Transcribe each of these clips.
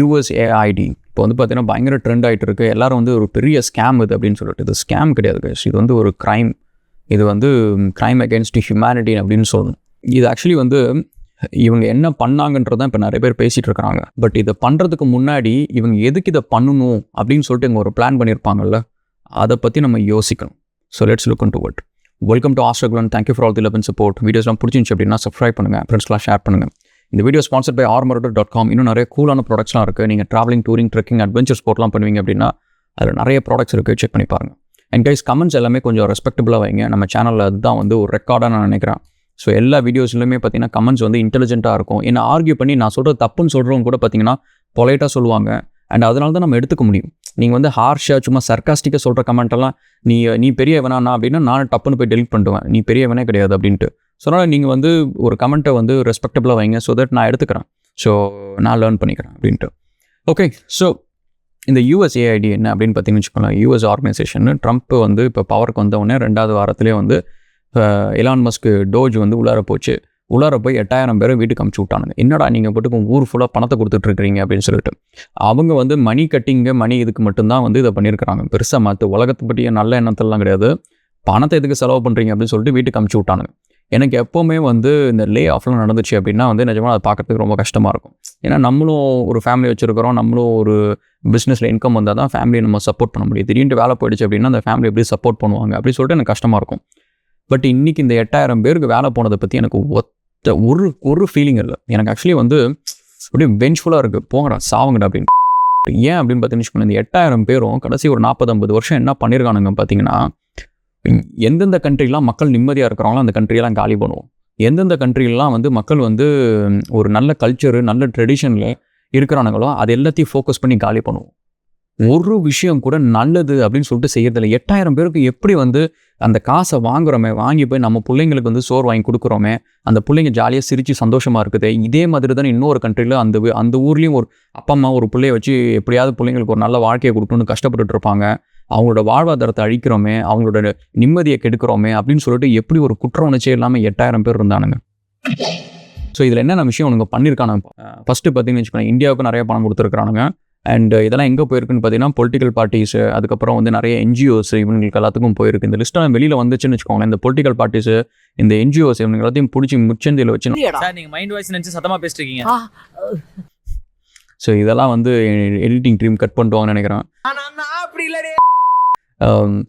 USAID இப்போ வந்து பார்த்தீங்கன்னா பயங்கர ட்ரெண்ட் ஆகிட்டு இருக்கு. எல்லாரும் வந்து ஒரு பெரிய ஸ்கேம் இது அப்படின்னு சொல்லிட்டு, இது ஸ்கேம் கிடையாது guys. இது வந்து ஒரு க்ரைம். இது வந்து க்ரைம் அகேன்ஸ்ட் ஹியூமனிட்டி அப்படின்னு சொல்லணும். இது ஆக்சுவலி வந்து இவங்க என்ன பண்ணாங்கன்றதான் இப்போ நிறைய பேர் பேசிகிட்டு இருக்கிறாங்க. பட் இதை பண்ணுறதுக்கு முன்னாடி இவங்க எதுக்கு இதை பண்ணணும் அப்படின்னு சொல்லிட்டு இவங்க ஒரு பிளான் பண்ணியிருப்பாங்கல்ல, அதை பற்றி நம்ம யோசிக்கணும். So let's look into it. Welcome to Australian. Thank you for all the love and support. வீடியோஸ்லாம் பிடிச்சிருந்துச்சு அப்படின்னா சப்ஸ்கிரைப் பண்ணுங்கள், ஃப்ரெண்ட்ஸ்லாம் ஷேர் பண்ணுங்கள். இந்த வீடியோ ஸ்பான்சர்ட் பை armorder.com. இன்னும் நிறைய கூலான ப்ராடக்ட்ஸ்லாம் இருக்குது. நீங்கள் ட்ராவலிங், டூரிங், ட்ரெக்கிங், அட்வென்ச்சர் ஸ்போர்ட்லாம் பண்ணுவீங்க அப்படின்னா அதில் நிறைய ப்ராடக்ட்ஸ் இருக்குது, செக் பண்ணி பாருங்கள். அண்ட் கைஸ், கமெண்ட்ஸ் எல்லாமே கொஞ்சம் ரெஸ்பெக்டபுளாக வைங்க. நம்ம சேனலில் அதுதான் வந்து ஒரு ரெக்கார்டாக நான் நினைக்கிறேன். ஸோ எல்லா வீடியோஸ்லையுமே பார்த்தீங்கன்னா கமெண்ட்ஸ் வந்து இன்டெலிஜென்ட்டாக இருக்கும். என்ன ஆர்கியூ பண்ணி நான் சொல்கிறது தப்புன்னு சொல்கிறவங்க கூட பார்த்தீங்கன்னா பொலைட்டாக சொல்லுவாங்க. அண்ட் அதனால தான் நம்ம எடுத்துக்க முடியும். நீங்கள் வந்து ஹார்ஷாக சும்மா சர்க்காஸ்டிக்காக சொல்கிற கமெண்ட்டெல்லாம் நீ பெரியவனா அப்படின்னா நான் டப்புன்னு போய் டெலிட் பண்ணுவேன். நீ பெரியவனே கிடையாது அப்படின்ட்டு. ஸோ அதனால் நீங்கள் வந்து ஒரு கமெண்ட்டை வந்து ரெஸ்பெக்டபுளாக வைங்க. ஸோ தட் நான் எடுத்துக்கிறேன். ஸோ நான் லேர்ன் பண்ணிக்கிறேன் அப்படின்ட்டு. ஓகே, ஸோ இந்த USAID என்ன அப்படின்னு பார்த்தீங்கன்னு வச்சுக்கோங்களேன். US organisation. ட்ரம்ப் வந்து இப்போ பவருக்கு வந்தவுடனே 2வது வாரத்திலே வந்து எலான் மஸ்க்கு டோஜ் வந்து உள்ளார போச்சு. உள்ளார போய் 8000 பேரை வீட்டுக்கு அமுச்சு விட்டானுங்க. என்னடா நீங்கள் போட்டு ஊர் ஃபுல்லாக பணத்தை கொடுத்துட்ருக்கீங்க அப்படின்னு சொல்லிட்டு. அவங்க வந்து மணி கட்டிங்க, மணி இதுக்கு மட்டும்தான் வந்து இதை பண்ணியிருக்கிறாங்க. பெருசாக மாற்று உலகத்தை பற்றிய நல்ல எண்ணத்தெல்லாம் கிடையாது. பணத்தை எதுக்கு செலவு பண்ணுறீங்க அப்படின்னு சொல்லிட்டு வீட்டுக்கு அமுச்சு விட்டானுங்க. எனக்கு எப்போவுமே வந்து இந்த லே ஆஃப்லாம் நடந்துச்சு அப்படின்னா வந்து நிஜமாக அதை பார்க்குறதுக்கு ரொம்ப கஷ்டமாக இருக்கும். ஏன்னா நம்மளும் ஒரு ஃபேமிலி வச்சுருக்கிறோம், நம்மளும் ஒரு பிஸ்னஸில் இன்கம் வந்தால் தான் ஃபேமிலியை நம்ம சப்போர்ட் பண்ண முடியும். திடீர்னு வேலை போயிடுச்சு அப்படின்னா அந்த ஃபேமிலி எப்படி சப்போர்ட் பண்ணுவாங்க அப்படின்னு சொல்லிட்டு எனக்கு கஷ்டமாக இருக்கும். பட் இன்றைக்கி இந்த 8000 பேருக்கு வேலை போனதை பற்றி எனக்கு ஒரு ஃபீலிங் இல்லை. எனக்கு ஆக்சுவலி வந்து அப்படியே வெஞ்ச்ஃபுல்லாக இருக்குது. போங்கடா சாவுங்கடா அப்படின்னு. ஏன் அப்படின்னு பார்த்தீங்கன்னா, இந்த 8000 பேரும் கடைசி ஒரு 40-50 வருஷம் என்ன பண்ணியிருக்கானுங்க பார்த்தீங்கன்னா, எந்தெந்த கண்ட்ரிலாம் மக்கள் நிம்மதியாக இருக்கிறாங்களோ அந்த கண்ட்ரியெல்லாம் காலி பண்ணுவோம். எந்தெந்த கண்ட்ரிலாம் வந்து மக்கள் வந்து ஒரு நல்ல கல்ச்சரு, நல்ல ட்ரெடிஷனில் இருக்கிறானுங்களோ அது எல்லாத்தையும் ஃபோக்கஸ் பண்ணி காலி பண்ணுவோம். ஒரு விஷயம் கூட நல்லது அப்படின்னு சொல்லிட்டு செய்யறதில்லை. 8000 பேருக்கு எப்படி வந்து அந்த காசை வாங்குறோமே, வாங்கி போய் நம்ம பிள்ளைங்களுக்கு வந்து சோறு வாங்கி கொடுக்குறோமே, அந்த பிள்ளைங்க ஜாலியாக சிரித்து சந்தோஷமாக இருக்குது. இதே மாதிரி தான் இன்னொரு கண்ட்ரியில் அந்த ஊர்லேயும் ஒரு அப்பா அம்மா ஒரு பிள்ளைய வச்சு எப்படியாவது பிள்ளைங்களுக்கு ஒரு நல்ல வாழ்க்கையை கொடுக்கணும்னு கஷ்டப்பட்டுட்டு இருப்பாங்க. அவங்களோட வாழ்வாதாரத்தை அழிக்கிறோமே, அவங்களோட நிம்மதியை கெடுக்கிறோமே அப்படின்னு சொல்லிட்டு எப்படி ஒரு குற்ற உணர்ச்சியே இல்லாமல் 8000 பேர் இருந்தானுங்க. ஸோ இதில் என்னென்ன விஷயம் உனக்கு பண்ணியிருக்கானுங்க. ஃபஸ்ட்டு பார்த்தீங்கன்னு வச்சுக்கோங்க, இந்தியாவுக்கு நிறைய பணம் கொடுத்துருக்கானுங்க. அண்ட் இதெல்லாம் எங்கே போயிருக்குன்னு பார்த்தீங்கன்னா பொலிட்டிக்கல் பார்ட்டிஸு, அதுக்கப்புறம் வந்து நிறைய NGOs இவங்களுக்கு எல்லாத்துக்கும் போயிருக்கு. இந்த லிஸ்ட்டெல்லாம் வெளியில் வந்துச்சுன்னு வச்சுக்கோங்களேன். இந்த பொலிட்டிக்கல் பார்ட்டிஸு, இந்த NGOs இவங்க எல்லாத்தையும் பிடிச்சி முச்சந்தியில் வச்சு நீங்கள் மைண்ட் வாய்ஸ் நினச்சி சத்தமாக பேசிட்டு இருக்கீங்க. ஸோ இதெல்லாம் வந்து எடிட்டிங் டீம் கட் பண்ணுவாங்கன்னு நினைக்கிறேன்.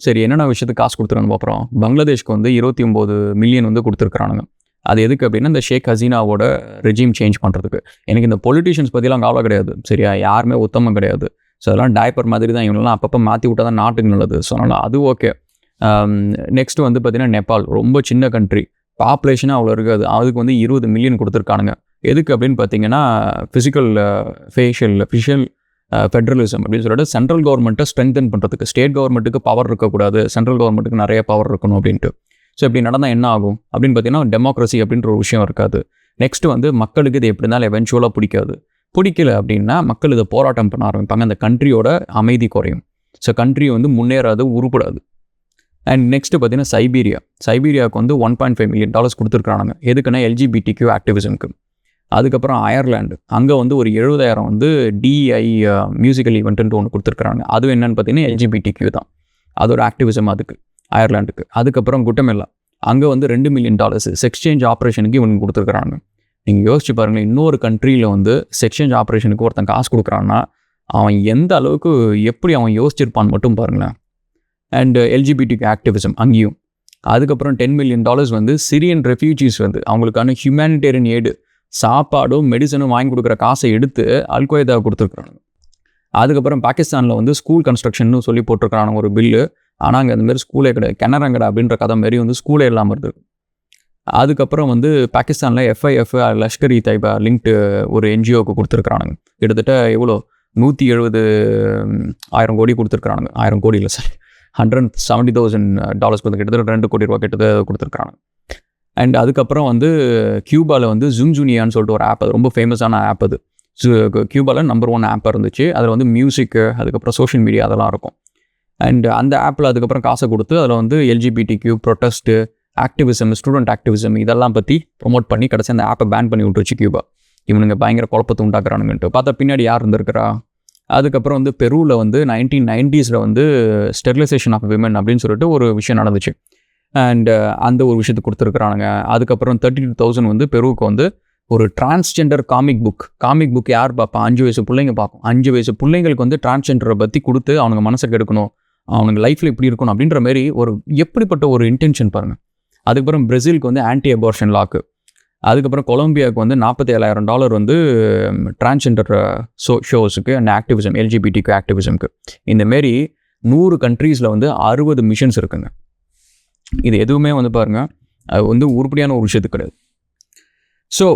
சரி, என்னென்ன விஷயத்துக்கு காசு கொடுத்துருன்னு பார்க்குறோம். பங்களாதேஷ்க்கு வந்து 29 மில்லியன் வந்து கொடுத்துருக்குறானுங்க. அது எதுக்கு அப்படின்னா இந்த ஷேக் ஹசீனாவோட ரெஜிம் சேஞ்ச் பண்ணுறதுக்கு. எனக்கு இந்த பொலிட்டிஷியன்ஸ் பற்றிலாம் கவலை கிடையாது. சரியா, யாருமே உத்தமம் கிடையாது. ஸோ அதெல்லாம் டைப்பர் மாதிரி தான். இவங்கெல்லாம் அப்பப்போ மாற்றி விட்டால் தான் நாட்டுக்கு நல்லது. ஸோ அதனால் அது ஓகே. நெக்ஸ்ட் வந்து பார்த்தீங்கன்னா நேபாள் ரொம்ப சின்ன கண்ட்ரி, பாப்புலேஷனாக அவ்வளோ இருக்காது. அதுக்கு வந்து 20 மில்லியன் கொடுத்துருக்கானுங்க. எதுக்கு அப்படின்னு பார்த்தீங்கன்னா ஃபிஷியல் ஃபெட்ரலிசம் அப்படின்னு சொல்லிட்டு சென்ட்ரல் கவர்மெண்ட்டை ஸ்ட்ரென்தன் பண்ணுறதுக்கு. ஸ்டேட் கவர்மெண்ட்டுக்கு பவர் இருக்கக்கூடாது, சென்ட்ரல் கவர்மெண்ட்டுக்கு நிறைய பவர் இருக்கணும் அப்படின்ட்டு. ஸோ இப்படி நடந்தால் என்ன ஆகும் அப்படின்னு பார்த்தீங்கன்னா டெமோக்ரஸி அப்படின்ற ஒரு விஷயம் இருக்காது. நெக்ஸ்ட்டு வந்து மக்களுக்கு இது எப்படி இருந்தாலும் எவென்ச்சுவலாக பிடிக்கல அப்படின்னா மக்கள் இதை போராட்டம் பண்ண ஆரம்பிப்பாங்க. அந்த கண்ட்ரியோட அமைதி குறையும். ஸோ கண்ட்ரி வந்து முன்னேறாது, உருப்படாது. அண்ட் நெக்ஸ்ட்டு பார்த்தீங்கன்னா சைபீரியாவுக்கு வந்து $1.5 மில்லியன் கொடுத்துருக்காங்க. எதுக்குன்னா LGBTQ ஆக்டிவிசம்க்கு. அதுக்கப்புறம் அயர்லாண்டு, அங்கே வந்து ஒரு 70,000 வந்து DI மியூசிக்கல் ஈவெண்ட்டுன்ட்டு ஒன்று கொடுத்துருக்குறாங்க. அதுவும் என்னென்னு பார்த்தீங்கன்னா LGBTQ தான். அது ஒரு ஆக்டிவிசம் அதுக்கு, அயர்லாண்டுக்கு. அதுக்கப்புறம் குட்டமெல்லா, அங்கே வந்து $2 மில்லியன் செக்ஸ்சேஞ்ச் ஆப்ரேஷனுக்கு இவனுக்கு கொடுத்துருக்குறாங்க. நீங்கள் யோசிச்சு பாருங்கள், இன்னொரு கண்ட்ரியில் வந்து செக்ஸ்சேஞ்ச் ஆப்ரேஷனுக்கு ஒருத்தன் காசு கொடுக்குறான்னா அவன் எந்த அளவுக்கு எப்படி அவன் யோசிச்சிருப்பான்னு மட்டும் பாருங்களேன். அண்ட் LGBTQ ஆக்டிவிசம் அங்கேயும். அதுக்கப்புறம் $10 மில்லியன் வந்து சிரியன் ரெஃப்யூஜிஸ் வந்து அவங்களுக்கான ஹியூமனிடேரியன் எய்டு, சாப்பாடும் மெடிசனும் வாங்கி கொடுக்குற காசை எடுத்து அல்கொய்தாவை கொடுத்துருக்குறாங்க. அதுக்கப்புறம் பாகிஸ்தானில் வந்து ஸ்கூல் கன்ஸ்ட்ரக்ஷன்னு சொல்லி போட்டிருக்கிறாங்க ஒரு பில்லு. ஆனால் அங்கே அந்தமாரி ஸ்கூலே கிடையாது. கிணறங்கடா அப்படின்ற கதை மாரி வந்து ஸ்கூலே இல்லாமல் இருந்தது. அதுக்கப்புறம் வந்து பாகிஸ்தானில் FIF லஷ்கர் இ தைபா லிங்க்டு ஒரு NGOவுக்கு கொடுத்துருக்குறானுங்க. கிட்டத்தட்ட எவ்வளோ 170,000 கோடி கொடுத்துருக்குறானுங்க. 1000 கோடி இல்லை சார், $170,000 கிட்டத்தட்ட $2 கோடி கிட்டத்தட்ட கொடுத்துருக்குறாங்க. அண்ட் அதுக்கப்புறம் வந்து கியூபாவில் வந்து ஜூம்ஜூனியான்னு சொல்லிட்டு ஒரு ஆப், அது ரொம்ப ஃபேமஸான ஆப். அது கியூபாவில் நம்பர் 1 ஆப்பாக இருந்துச்சு. அதில் வந்து மியூசிக்கு, அதுக்கப்புறம் சோஷியல் மீடியா அதெல்லாம் இருக்கும். அண்ட் அந்த ஆப்பில் அதுக்கப்புறம் காசை கொடுத்து அதில் வந்து LGBTQ protest, activism, student activism இதெல்லாம் பற்றி ப்ரொமோட் பண்ணி கடைசி அந்த ஆப்பை பேன் பண்ணி விட்டுருச்சு கியூபா. இவனுங்க பயங்கர குழப்பத்தை உண்டாக்குறானுங்கன்ட்டு பார்த்தா பின்னாடி யார் இருந்திருக்கிறா. அதுக்கப்புறம் வந்து பெருவில் வந்து 1990s வந்து ஸ்டெரிலைசேஷன் ஆஃப் விமன் அப்படின்னு சொல்லிட்டு ஒரு விஷயம் நடந்துச்சு. அண்ட் அந்த ஒரு விஷயத்தை கொடுத்துருக்குறானுங்க. அதுக்கப்புறம் 32,000 வந்து பெருவுக்கு வந்து ஒரு டிரான்ஸ்ஜெண்டர் காமிக் புக் யார் பார்ப்பா, 5 வயசு பிள்ளைங்க பார்க்கும். 5 வயசு பிள்ளைங்களுக்கு வந்து டிரான்ஸ்ஜெண்டரை பற்றி கொடுத்து அவனுங்க மனசை கெடுக்கணும், அவனுங்க லைஃப்பில் இப்படி இருக்கணும் அப்படின்ற மாதிரி ஒரு எப்படிப்பட்ட ஒரு இன்டென்ஷன் பாருங்கள். அதுக்கப்புறம் பிரேசிலுக்கு வந்து ஆன்டி அபார்ஷன் லாக்கு. அதுக்கப்புறம் கொலம்பியாவுக்கு வந்து $47,000 வந்து டிரான்ஸ்ஜெண்டர் ஷோஸுக்கு அண்ட் ஆக்டிவிசம், எல்ஜிபிடிக்கு ஆக்டிவிசம்க்கு. இந்தமாரி 100 கண்ட்ரீஸில் வந்து 60 மிஷன்ஸ் இருக்குங்க. இது எதுவுமே வந்து பாருங்கள், அது வந்து உருப்படியான ஒரு விஷயத்துக்கு கிடையாது. ஸோ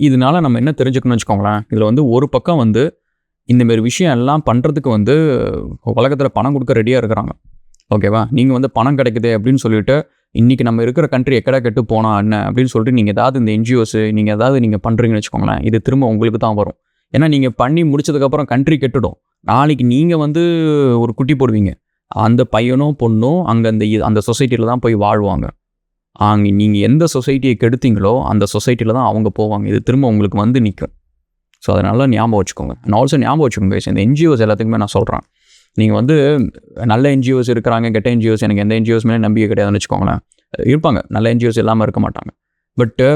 இதனால் நம்ம என்ன தெரிஞ்சுக்கணும்னு வச்சுக்கோங்களேன், இதில் வந்து ஒரு பக்கம் வந்து இந்தமாரி விஷயம் எல்லாம் பண்ணுறதுக்கு வந்து உலகத்தில் பணம் கொடுக்க ரெடியாக இருக்கிறாங்க. ஓகேவா, நீங்கள் வந்து பணம் கிடைக்குது அப்படின்னு சொல்லிட்டு இன்றைக்கி நம்ம இருக்கிற கண்ட்ரி எக்கடா கெட்டு போனால் என்ன அப்படின்னு சொல்லிட்டு நீங்கள் ஏதாவது இந்த என்ஜிஓஸு நீங்கள் ஏதாவது நீங்கள் பண்ணுறீங்கன்னு வச்சுக்கோங்களேன், இது திரும்ப உங்களுக்கு தான் வரும். ஏன்னா நீங்கள் பண்ணி முடிச்சதுக்கப்புறம் கண்ட்ரி கெட்டுடும். நாளைக்கு நீங்கள் வந்து ஒரு குட்டி போடுவீங்க, அந்த பையனோ பொண்ணோ அங்கே அந்த சொசைட்டியில் தான் போய் வாழ்வாங்க. அங்கே நீங்கள் எந்த சொசைட்டியை கெடுத்தீங்களோ அந்த சொசைட்டியில் தான் அவங்க போவாங்க. இது திரும்ப உங்களுக்கு வந்து நிற்கும். ஸோ அதனால ஞாபகம் வச்சுக்கோங்க. நான் ஆல்சோ ஞாபகம் வச்சுக்கோங்க, இந்த என்ஜிஓஸ் எல்லாத்துக்குமே நான் சொல்கிறேன், நீங்கள் வந்து நல்ல என்ஜிஓஸ் இருக்கிறாங்க, கெட்ட என்ஜிஓஸ், எனக்கு எந்த என்ஜிஓஸ் மேலே நம்பிக்கை கிடையாதுன்னு வச்சுக்கோங்களேன். இருப்பாங்க, நல்ல என்ஜிஓஸ் இல்லாமல் இருக்க மாட்டாங்க. பட்டு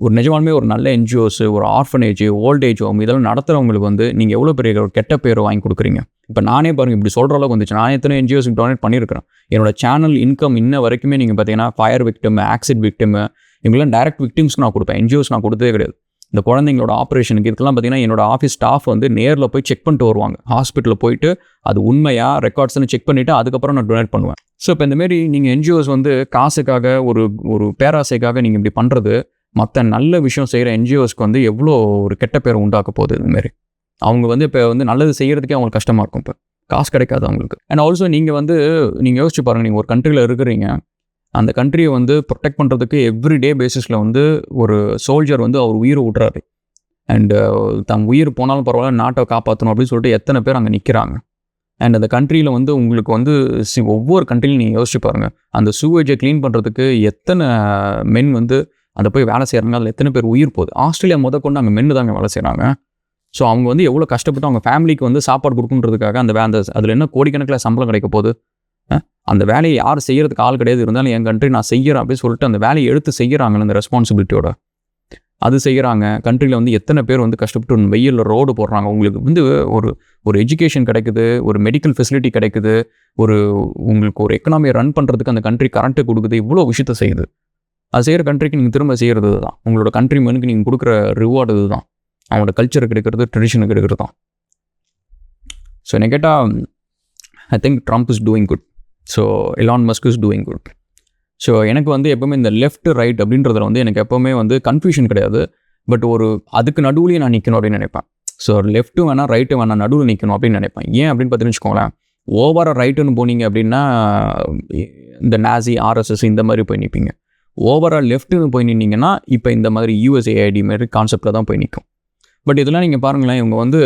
ஒரு நிஜமாலுமே ஒரு நல்ல என்ஜிஓஸு, ஒரு ஆர்ஃபனேஜ், ஓல்டேஜ் ஹோம் இதெல்லாம் நடத்துகிறவங்களுக்கு வந்து நீங்கள் எவ்வளோ பெரிய ஒரு கெட்ட பேர் வாங்கி கொடுக்குறீங்க. இப்போ நானே பாருங்கள், இப்படி சொல்கிற அளவுக்கு வந்துச்சு. நான் எத்தனை என்ஜிஓஸுக்கு டொனேட் பண்ணியிருக்கிறேன். என்னோட சேனல் இன்கம் இன்ன வரைக்குமே நீங்கள் பார்த்தீங்கன்னா ஃபயர் விக்டிம், ஆக்சிட் விக்டிம், இவங்களாம் டைரக்ட் விக்டிம்ஸ்க்கு நான் கொடுப்பேன். என்ஜிஓஸ் நான் கொடுத்ததே கிடையாது. இந்த குழந்தைங்களோட ஆப்ரேஷனுக்கு இதுக்கெல்லாம் பார்த்தீங்கன்னா என்னோட ஆஃபீஸ் ஸ்டாஃப் வந்து நேரில் போய் செக் பண்ணிட்டு வருவாங்க. ஹாஸ்பிட்டலில் போயிட்டு அது உண்மையாக ரெக்கார்ட்ஸ்னு செக் பண்ணிவிட்டு அதுக்கப்புறம் நான் டொனேட் பண்ணுவேன். ஸோ இப்போ இந்தமாரி நீங்கள் என்ஜிஓஸ் வந்து காசுக்காக ஒரு பேராசைக்காக நீங்கள் இப்படி பண்ணுறது மற்ற நல்ல விஷயம் செய்கிற என்ஜிஓஸ்க்கு வந்து எவ்வளோ ஒரு கெட்ட பேரை உண்டாக்க போகுது. இதுமாரி அவங்க வந்து இப்போ வந்து நல்லது செய்கிறதுக்கே அவங்களுக்கு கஷ்டமாக இருக்கும். இப்போ காசு கிடைக்காது அவங்களுக்கு. அண்ட் ஆல்சோ நீங்கள் யோசிச்சு பாருங்கள், நீங்கள் ஒரு கண்ட்ரியில் இருக்கிறீங்க, அந்த கண்ட்ரியை வந்து ப்ரொடெக்ட் பண்ணுறதுக்கு எவ்ரிடே பேசிஸில் வந்து ஒரு சோல்ஜர் வந்து அவர் உயிரை விட்றாரு. அண்டு தன் உயிர் போனாலும் பரவாயில்ல, நாட்டை காப்பாற்றணும் அப்படின்னு சொல்லிட்டு எத்தனை பேர் அங்கே நிற்கிறாங்க. அண்ட் அந்த கண்ட்ரியில் வந்து உங்களுக்கு வந்து ஒவ்வொரு கண்ட்ரிலையும் நீங்கள் யோசிச்சு பாருங்கள், அந்த சூவேஜை க்ளீன் பண்ணுறதுக்கு எத்தனை மென் வந்து அதை போய் வேலை செய்கிறாங்க, அதில் எத்தனை பேர் உயிர் போகுது. ஆஸ்திரேலியா கொண்டு அங்கே மென்னு தாங்க வேலை செய்கிறாங்க. ஸோ அவங்க வந்து எவ்வளோ கஷ்டப்பட்டு அவங்க ஃபேமிலிக்கு வந்து சாப்பாடு கொடுக்குன்றதுக்காக அந்த அதில் என்ன கோடிக்கணக்கில் சம்பளம் கிடைக்க போகுது. அந்த வேலையை யார் செய்கிறதுக்கு ஆள் கிடையாது, இருந்தாலும் என் கண்ட்ரி நான் செய்கிறேன் அப்படின்னு சொல்லிட்டு அந்த வேலையை எடுத்து செய்கிறாங்களே அந்த ரெஸ்பான்சிபிலிட்டியோட, அது செய்கிறாங்க. கண்ட்ரியில் வந்து எத்தனை பேர் வந்து கஷ்டப்பட்டு வெயிலில் ரோடு போடுறாங்க. உங்களுக்கு வந்து ஒரு எஜுகேஷன் கிடைக்குது, ஒரு மெடிக்கல் ஃபெசிலிட்டி கிடைக்குது, உங்களுக்கு ஒரு எக்கனாமியை ரன் பண்ணுறதுக்கு அந்த கண்ட்ரி கரண்ட்டு கொடுக்குது, இவ்வளோ விஷயத்த செய்யுது. அது செய்கிற கண்ட்ரிக்கு நீங்கள் திரும்ப செய்கிறது தான். உங்களோட கண்ட்ரி மேனுக்கு நீங்கள் கொடுக்குற ரிவார்டு இது தான். அவங்களோட கல்ச்சருக்கு எடுக்கிறது, ட்ரெடிஷனுக்கு எடுக்கிறது தான். ஸோ என்ன கேட்டால் I think Trump is doing good. So Elon Musk is doing good. So எனக்கு வந்து எப்போவுமே இந்த லெஃப்ட் ரைட் அப்படின்றதுல வந்து எனக்கு எப்போவுமே வந்து கன்ஃபியூஷன் கிடையாது. பட் அதுக்கு நடுவுலையும் நான் நிற்கணும் அப்படின்னு நினைப்பேன். ஸோ லெஃப்ட்டும் வேணால் ரைட்டும் வேணால் நடுவில் நிற்கணும் அப்படின்னு நினைப்பேன். ஏன் அப்படின்னு பார்த்தீங்கன்னு வச்சுக்கோங்களேன், ஓவராக ரைட்டுன்னு போனீங்க அப்படின்னா இந்த நாசி, ஆர்எஸ்எஸ் இந்த மாதிரி போய் நிற்பீங்க. ஓவரால் லெஃப்ட்டுன்னு போய் நின்னீங்கன்னா இப்போ இந்த மாதிரி யூஎஸ்ஏஐடி மாதிரி கான்செப்டில் தான் போய் நிற்கும். பட் இதெல்லாம் நீங்கள் பாருங்களேன், இவங்க வந்து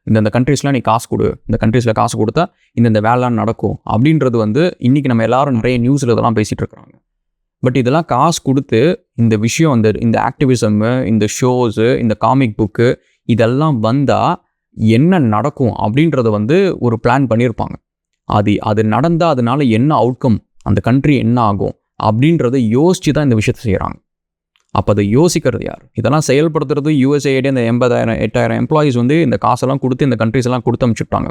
இந்த கண்ட்ரீஸ்லாம் நீ காசு கொடு, இந்த கண்ட்ரீஸில் காசு கொடுத்தா இந்த வேலைலாம் நடக்கும் அப்படின்றது வந்து இன்றைக்கி நம்ம எல்லாரும் நிறைய நியூஸில் இதெல்லாம் பேசிகிட்டு இருக்கிறாங்க. பட் இதெல்லாம் காசு கொடுத்து இந்த விஷயம் இந்த ஆக்டிவிசம்மு, இந்த ஷோஸு, இந்த காமிக் புக்கு இதெல்லாம் வந்தால் என்ன நடக்கும் அப்படின்றத வந்து ஒரு பிளான் பண்ணியிருப்பாங்க. அது நடந்தால் அதனால என்ன அவுட்கம், அந்த கண்ட்ரி என்ன ஆகும் அப்படின்றத யோசித்து தான் இந்த விஷயத்தை செய்கிறாங்க. அப்போ அதை யோசிக்கிறது யார்? இதெல்லாம் செயல்படுத்துறது யூஎஸ்ஏஐடி. அந்த 80,000-8,000 எம்ப்ளாயீஸ் வந்து இந்த காசெல்லாம் கொடுத்து இந்த கண்ட்ரிஸ் எல்லாம் கொடுத்து அனுப்பிச்சுட்டாங்க.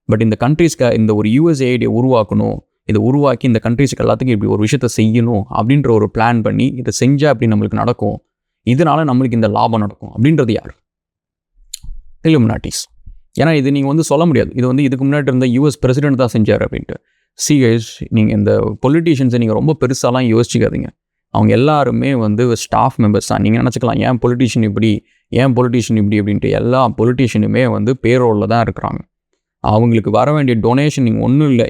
பட் இந்த கண்ட்ரிஸ்க்கு இந்த ஒரு யூஎஸ்ஏஐடியை உருவாக்கணும், இதை உருவாக்கி இந்த கண்ட்ரிஸ்க்கு எல்லாத்துக்கும் இப்படி ஒரு விஷயத்தை செய்யணும் அப்படின்ற ஒரு பிளான் பண்ணி இதை செஞ்சால் அப்படி நம்மளுக்கு நடக்கும், இதனால நம்மளுக்கு இந்த லாபம் நடக்கும் அப்படின்றது யார்? இல்லுமினாட்டிஸ். ஏன்னா இது நீங்கள் வந்து சொல்ல முடியாது, இது வந்து இதுக்கு முன்னாடி இருந்த யூஎஸ் பிரசிடென்ட் தான் செஞ்சார் அப்படின்ட்டு. சிஎஸ் நீங்கள் இந்த பொலிட்டீஷியன்ஸை நீங்கள் ரொம்ப பெருசாலாம் யோசிக்காதீங்க. அவங்க எல்லாருமே வந்து ஸ்டாஃப் மெம்பர்ஸ் தான். நீங்கள் நினச்சிக்கலாம் ஏன் பொலிட்டீஷியன் இப்படி அப்படின்ட்டு. எல்லா பொலிட்டீஷியனுமே வந்து பேரோலில் தான் இருக்கிறாங்க. அவங்களுக்கு வர வேண்டிய டொனேஷன் நீங்கள் ஒன்றும் இல்லை.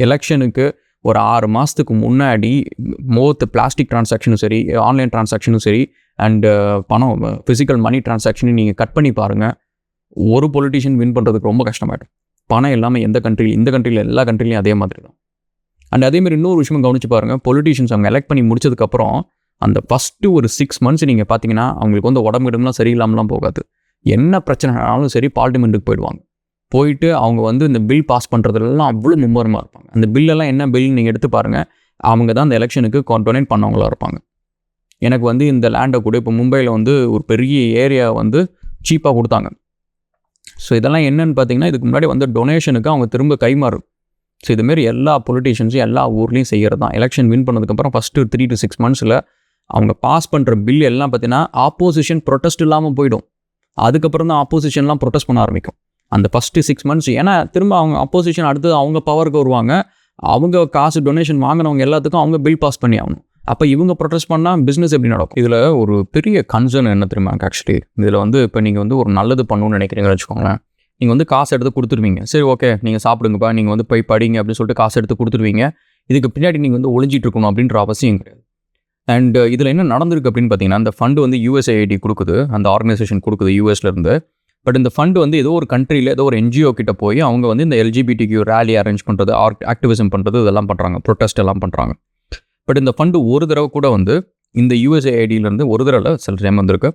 எலெக்ஷனுக்கு ஒரு 6 மாதத்துக்கு முன்னாடி பிளாஸ்டிக் ட்ரான்சாக்ஷனும் சரி, ஆன்லைன் ட்ரான்சாக்ஷனும் சரி, அண்டு பணம் ஃபிசிக்கல் மணி ட்ரான்சாக்ஷனையும் நீங்கள் கட் பண்ணி பாருங்கள். ஒரு பொலிட்டீஷியன் வின் பண்ணுறதுக்கு ரொம்ப கஷ்டமாயிடும். பணம் எல்லாமே இந்த கண்ட்ரியில் எல்லா கண்ட்ரிலையும் அதே மாதிரி தான். அண்ட் அதேமாதிரி இன்னொரு விஷயம் கவனிச்சு பாருங்கள், பொலிட்டீஷியன்ஸ் அவங்க எலெக்ட் பண்ணி முடிச்சதுக்கப்புறம் அந்த ஃபஸ்ட்டு ஒரு 6 months நீங்கள் பார்த்தீங்கன்னா அவங்களுக்கு வந்து உடம்புலாம் சரியில்லாமலாம் போகாது. என்ன பிரச்சனைனாலும் சரி பார்லிமெண்ட்டுக்கு போயிடுவாங்க. போயிட்டு அவங்க வந்து இந்த பில் பாஸ் பண்ணுறதுலாம் அவ்வளோ மும்முரமாக இருப்பாங்க. அந்த பில்லெல்லாம் என்ன பில் நீங்கள் எடுத்து பாருங்கள், அவங்க தான் அந்த எலெக்ஷனுக்கு டொனேட் பண்ணவங்களா இருப்பாங்க. எனக்கு வந்து இந்த லேண்டை கூட இப்போ மும்பையில் வந்து ஒரு பெரிய ஏரியா வந்து சீப்பாக கொடுத்தாங்க. ஸோ இதெல்லாம் என்னென்னு பார்த்தீங்கன்னா, இதுக்கு முன்னாடி வந்து டொனேஷனுக்கு அவங்க திரும்ப கைமாறும். ஸோ இதுமாரி எல்லா பொலிட்டீஷியன்ஸும் எல்லா ஊர்லேயும் செய்கிறது தான். எலெக்ஷன் வின் பண்ணதுக்கப்புறம் ஃபஸ்ட்டு 3 to 6 monthsல அவங்க பாஸ் பண்ணுற பில் எல்லாம் பார்த்தீங்கன்னா ஆப்போசிஷன் ப்ரொட்டஸ்ட் இல்லாமல் போயிடும். அதுக்கப்புறம் தான் ஆப்போசிஷன்லாம் ப்ரொட்டஸ்ட் பண்ண ஆரம்பிக்கும். அந்த ஃபஸ்ட்டு 6 months ஏன்னா திரும்ப அவங்க ஆப்போசிஷன் அடுத்தது அவங்க பவருக்கு வருவாங்க. அவங்க காசு டொனேஷன் வாங்கினவங்க எல்லாத்துக்கும் அவங்க பில் பாஸ் பண்ணி ஆகணும். அப்போ இவங்க ப்ரொட்டஸ்ட் பண்ணால் பிஸ்னஸ் எப்படி நடக்கும்? இதில் ஒரு பெரிய கன்சர்ன் என்ன தெரியுமா ஆக்சுவலி, இதில் வந்து இப்போ நீங்கள் வந்து ஒரு நல்லது பண்ணணும்னு நினைக்கிறீங்கன்னு வச்சுக்கோங்களேன். நீங்கள் வந்து காசு எடுத்து கொடுத்துருவீங்க. சரி ஓகே நீங்கள் சாப்பிடுங்கப்பா, நீங்கள் வந்து போய் படிங்க அப்படின்னு சொல்லிட்டு காசு எடுத்து கொடுத்துருவீங்க. இதுக்கு பின்னாடி நீங்கள் வந்து ஒளிஞ்சிட்டு இருக்கணும் அப்படின்ற அவசியம் கிடையாது. அண்ட் இதில் என்ன நடந்திருக்கு அப்படின்னு பார்த்தீங்கன்னா, அந்த ஃபண்டு வந்து USAID கொடுக்குது, அந்த ஆர்கனைசேஷன் கொடுக்குது யூஎஸ்லேருந்து. பட் இந்த ஃபண்டு வந்து ஏதோ ஒரு கண்ட்ரியில் ஏதோ ஒரு NGO கிட்ட போய் அவங்க வந்து இந்த LGBTQ ரேலி அரேஞ்ச் பண்ணுறது, ஆக்டிவிசம் பண்ணுறது இதெல்லாம் பண்ணுறாங்க, ப்ரொட்டஸ்ட் எல்லாம் பண்ணுறாங்க. பட் இந்த ஃபண்டு ஒரு தடவை கூட வந்து இந்த USAIDலேருந்து ஒரு தடவை சில டைம் வந்திருக்கு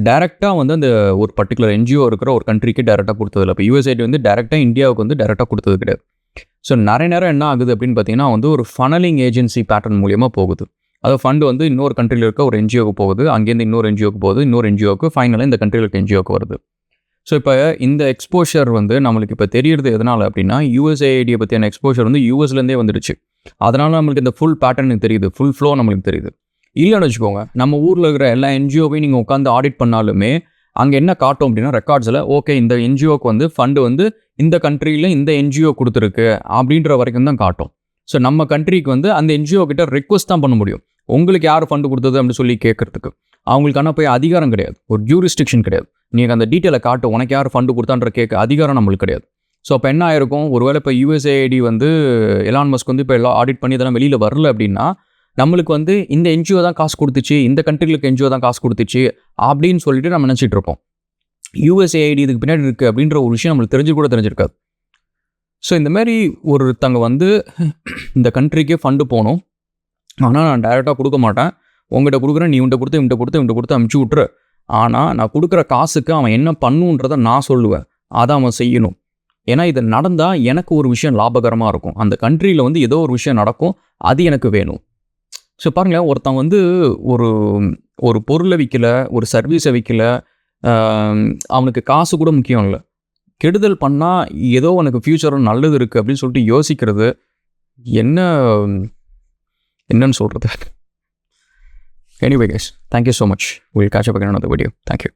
டேரெக்டாக வந்து அந்த ஒரு பர்டிகுலர் NGO இருக்கிற ஒரு கண்ட்ரிக்கு டேரெக்டாக கொடுத்ததில்ல. இப்போ USAID வந்து டேரெக்டாக இந்தியாவுக்கு வந்து டேரெக்டாக கொடுத்தது கிடையாது. ஸோ நிறைய நேரம் என்ன ஆகுது அப்படின்னு பார்த்தீங்கன்னா வந்து ஒரு ஃபனலிங் ஏஜென்சி பேட்டர்ன் மூலியமாக போகுது. அதாவது ஃபண்டு வந்து இன்னொரு கண்ட்ரியில் இருக்க ஒரு NGOக்கு போகுது, அங்கேருந்து இன்னொரு NGOக்கு போகுது, இன்னொரு NGOக்கு ஃபைனலாக இந்த கண்ட்ரியில் இருக்க NGOக்கு வருது. ஸோ இப்போ இந்த எக்ஸ்போஷர் வந்து நம்மளுக்கு இப்போ தெரியறது எதனால் அப்படின்னா, USAID பற்றியான எக்ஸ்போஷர் வந்து யூஎஸ்லேருந்தே வந்துடுச்சு. அதனால் நம்மளுக்கு இந்த ஃபுல் பேட்டர்ன் தெரியுது, ஃபுல் ஃப்ளோ நம்மளுக்கு தெரியுது. இல்லைன்னு வச்சுக்கோங்க, நம்ம ஊரில் இருக்கிற எல்லா NGOவையும் நீங்கள் உட்காந்து ஆடிட் பண்ணாலுமே அங்கே என்ன காட்டும் அப்படின்னா ரெக்கார்ட்ஸில் ஓகே இந்த NGOக்கு வந்து ஃபண்டு வந்து இந்த கண்ட்ரியில் இந்த NGO கொடுத்துருக்கு அப்படின்ற வரைக்கும் தான் காட்டும். ஸோ நம்ம கண்ட்ரிக்கு வந்து அந்த NGO கிட்ட ரெக்வஸ்ட் தான் பண்ண முடியும், உங்களுக்கு யார் ஃபண்டு கொடுத்தது அப்படின்னு சொல்லி கேட்குறதுக்கு. அவங்களுக்கான போய் அதிகாரம் கிடையாது, ஒரு ஜூரிஸ்டிக்ஷன் கிடையாது. நீங்கள் அந்த டீட்டெயிலை காட்டு, உனக்கு யார் ஃபண்டு கொடுத்தான்ற கேட்க அதிகாரம் நம்மளுக்கு கிடையாது. ஸோ அப்போ என்ன ஆயிருக்கும், ஒருவேளை இப்போ USAID வந்து எலான் மஸ்க் வந்து இப்போ எல்லாம் ஆடிட் பண்ணி இதெல்லாம் வெளியில் வரல அப்படின்னா நம்மளுக்கு வந்து இந்த NGO தான் காசு கொடுத்துச்சு, இந்த கண்ட்ரிகளுக்கு NGO தான் காசு கொடுத்துச்சு அப்படின்னு சொல்லிட்டு நம்ம நினச்சிட்டு இருப்போம். USAID இதுக்கு பின்னாடி இருக்குது அப்படின்ற ஒரு விஷயம் நம்மளுக்கு தெரிஞ்சிருக்காது. ஸோ இந்த மாதிரி ஒருத்தங்க வந்து இந்த கண்ட்ரிக்கே ஃபண்டு போகணும், ஆனால் நான் டைரெக்டாக கொடுக்க மாட்டேன், உங்கள்கிட்ட கொடுக்குறேன், நீ இவன்கிட்ட கொடுத்து அமுச்சு விட்ரு, ஆனால் நான் கொடுக்குற காசுக்கு அவன் என்ன பண்ணுன்றதை நான் சொல்லுவேன், அதை அவன் செய்யணும். ஏன்னா இது நடந்தால் எனக்கு ஒரு விஷயம் லாபகரமாக இருக்கும், அந்த கண்ட்ரியில் வந்து ஏதோ ஒரு விஷயம் நடக்கும், அது எனக்கு வேணும். ஸோ பாருங்களேன், ஒருத்தன் வந்து ஒரு பொருளை விற்கல, ஒரு சர்வீஸை விற்கல, அவனுக்கு காசு கூட முக்கியம் இல்லை, கெடுதல் பண்ணால் ஏதோ உனக்கு ஃப்யூச்சரில் நல்லது இருக்குது அப்படின்னு சொல்லிட்டு யோசிக்கிறது என்னன்னு சொல்கிறது. Anyway guys, thank you so much. We'll catch up again on another video. Thank you.